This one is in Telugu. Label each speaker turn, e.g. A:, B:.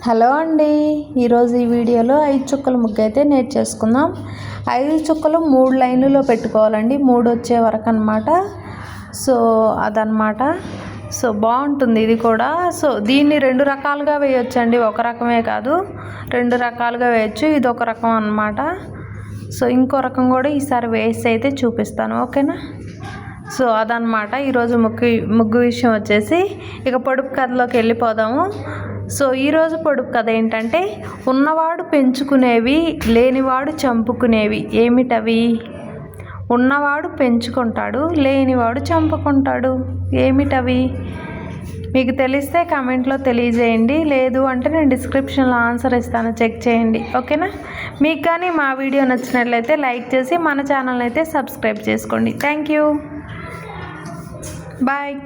A: హలో అండి, ఈరోజు ఈ వీడియోలో 5 చుక్కల ముగ్గు అయితే నేర్చేసుకుందాం. 5 చుక్కలు 3 లైన్లలో పెట్టుకోవాలండి, 3 వచ్చే వరకు అనమాట. సో అదనమాట. సో బాగుంటుంది ఇది కూడా. సో దీన్ని 2 రకాలుగా వేయొచ్చండి, ఒక రకమే కాదు 2 రకాలుగా వేయచ్చు. ఇది ఒక రకం అనమాట. సో ఇంకో రకం కూడా ఈసారి వేసి అయితే చూపిస్తాను, ఓకేనా. సో అదనమాట ఈరోజు ముగ్గు విషయం వచ్చేసి. ఇక పొడుపు కథలోకి వెళ్ళిపోదాము. సో ఈరోజు పొడుపు కథ ఏంటంటే, ఉన్నవాడు పెంచుకునేవి లేనివాడు చంపుకునేవి ఏమిటవి? ఉన్నవాడు పెంచుకుంటాడు, లేనివాడు చంపుకుంటాడు, ఏమిటవి? మీకు తెలిస్తే కామెంట్లో తెలియజేయండి, లేదు అంటే నేను డిస్క్రిప్షన్లో ఆన్సర్ ఇస్తాను, చెక్ చేయండి, ఓకేనా. మీకు కానీ మా వీడియో నచ్చినట్లయితే లైక్ చేసి మన ఛానల్ అయితే సబ్స్క్రైబ్ చేసుకోండి. Thank you, bye.